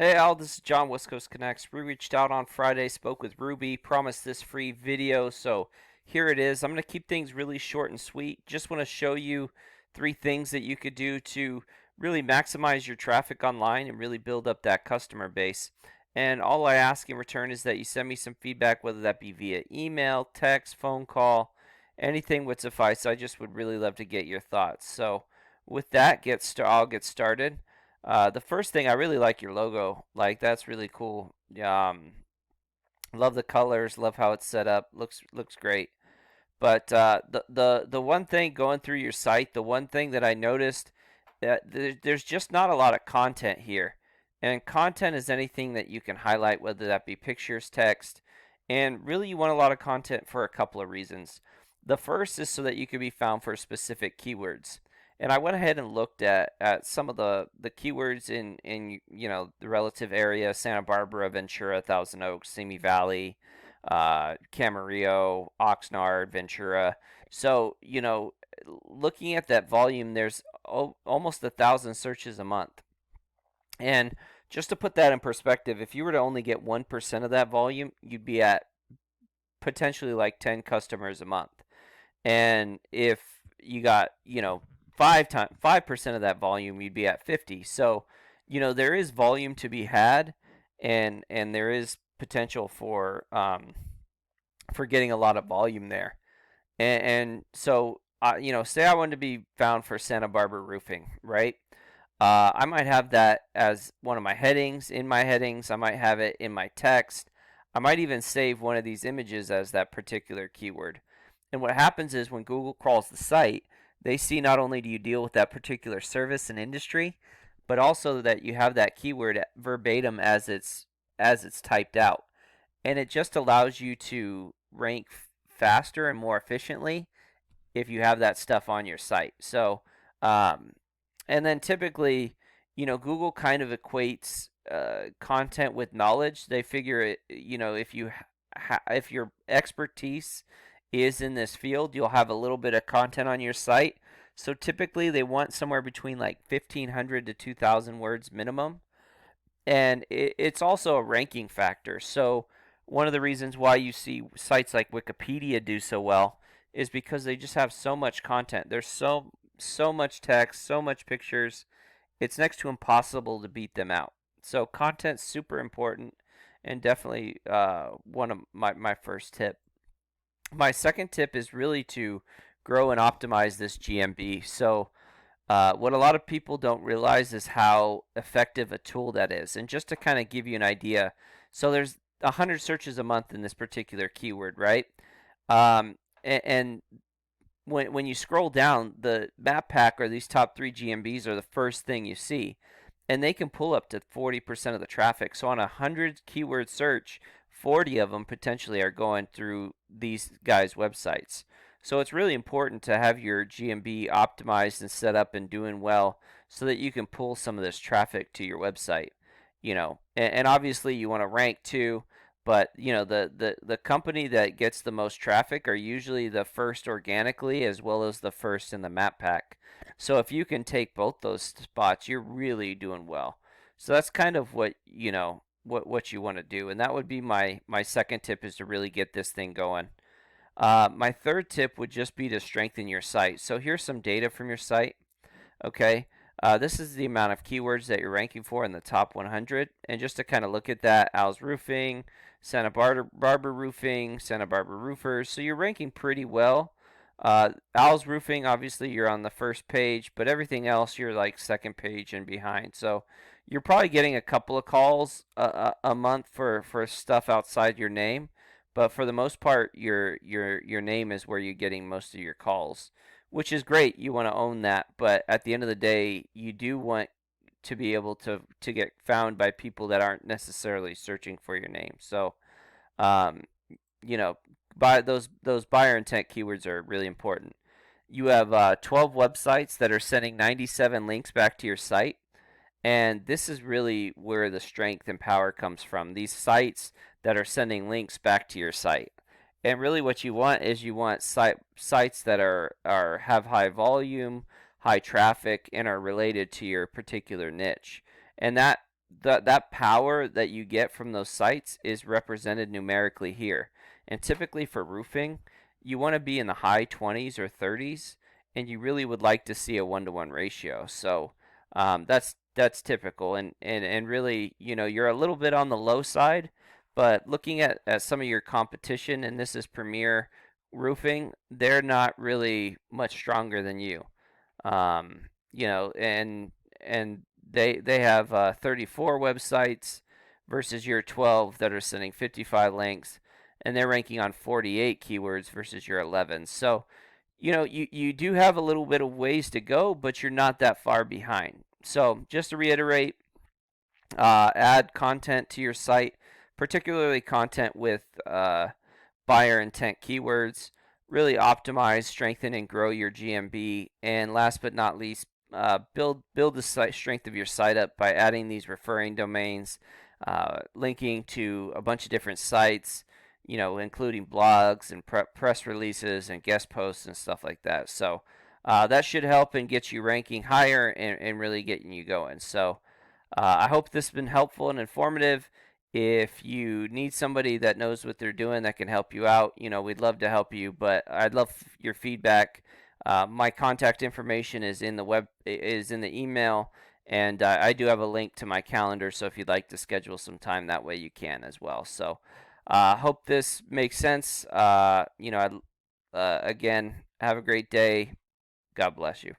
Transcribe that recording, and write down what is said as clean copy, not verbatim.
Hey Al, this is John, West Coast Connects. We reached out on Friday, spoke with Ruby, promised this free video, so here it is. I'm going to keep things really short and sweet. Just want to show you three things that you could do to really maximize your traffic online and really build up that customer base. And all I ask in return is that you send me some feedback, whether that be via email, text, phone call, anything would suffice. I just would really love to get your thoughts. So with that, I'll get started. The first thing, I really like your logo. Like, that's really cool. Love the colors. Love how it's set up. Looks great. But the one thing going through your site, the one thing that I noticed that there's just not a lot of content here. And content is anything that you can highlight, whether that be pictures, text, and really you want a lot of content for a couple of reasons. The first is so that you can be found for specific keywords. And I went ahead and looked at some of the keywords in the relative area: Santa Barbara, Ventura, Thousand Oaks, Simi Valley, Camarillo, Oxnard, Ventura. So looking at that volume, there's almost 1,000 searches a month. And just to put that in perspective, if you were to only get 1% of that volume, you'd be at potentially like 10 customers a month. And if you got 5% of that volume, you'd be at 50. So there is volume to be had, and there is potential for getting a lot of volume there. And so say I wanted to be found for Santa Barbara roofing, right? I might have that as one of my headings. In my headings, I might have it in my text. I might even save one of these images as that particular keyword. And what happens is when Google crawls the site, they see not only do you deal with that particular service and industry, but also that you have that keyword verbatim as it's typed out. And it just allows you to rank faster and more efficiently if you have that stuff on your site. So, and then typically, Google kind of equates content with knowledge. They figure it, if your expertise is in this field, you'll have a little bit of content on your site. So typically, they want somewhere between like 1,500 to 2,000 words minimum. And it's also a ranking factor. So one of the reasons why you see sites like Wikipedia do so well is because they just have so much content. There's so much text, so much pictures. It's next to impossible to beat them out. So content's super important, and definitely one of my first tip. My second tip is really to grow and optimize this GMB. So what a lot of people don't realize is how effective a tool that is. And just to kind of give you an idea, so there's 100 searches a month in this particular keyword, right? And when you scroll down, the map pack or these top 3 GMBs are the first thing you see. And they can pull up to 40% of the traffic. So on a 100 keyword search, 40 of them potentially are going through these guys' websites. So it's really important to have your GMB optimized and set up and doing well so that you can pull some of this traffic to your website. And obviously you want to rank too, but the company that gets the most traffic are usually the first organically as well as the first in the map pack. So if you can take both those spots, you're really doing well. So that's kind of what you want to do, and that would be my second tip, is to really get this thing going. My third tip would just be to strengthen your site. So here's some data from your site. Okay, this is the amount of keywords that you're ranking for in the top 100. And just to kind of look at that, Al's Roofing, Santa Barbara Roofing, Santa Barbara Roofers. So you're ranking pretty well. Al's Roofing, obviously you're on the first page, but everything else you're like second page and behind. So you're probably getting a couple of calls a month for stuff outside your name. But for the most part, your name is where you're getting most of your calls, which is great. You want to own that, but at the end of the day, you do want to be able to get found by people that aren't necessarily searching for your name. So, um, you know, buy those buyer intent keywords are really important. You have 12 websites that are sending 97 links back to your site. And this is really where the strength and power comes from. These sites that are sending links back to your site. And really what you want is you want sites that have high volume, high traffic, and are related to your particular niche. And that power that you get from those sites is represented numerically here. And typically for roofing, you want to be in the high 20s or 30s, and you really would like to see a 1-to-1 ratio. So that's typical, and really, you're a little bit on the low side, but looking at some of your competition, and this is Premier Roofing, they're not really much stronger than you. um, and they have 34 websites versus your 12 that are sending 55 links, and they're ranking on 48 keywords versus your 11. So, you do have a little bit of ways to go, but you're not that far behind. So, just to reiterate, add content to your site, particularly content with buyer intent keywords. Really optimize, strengthen, and grow your GMB. And last but not least, build the site strength of your site up by adding these referring domains, linking to a bunch of different sites, including blogs and press releases and guest posts and stuff like that. So that should help and get you ranking higher and really getting you going. So I hope this has been helpful and informative. If you need somebody that knows what they're doing that can help you out, we'd love to help you. But I'd love your feedback. My contact information is in the email, and I do have a link to my calendar. So if you'd like to schedule some time that way, you can as well. So hope this makes sense. Again, have a great day. God bless you.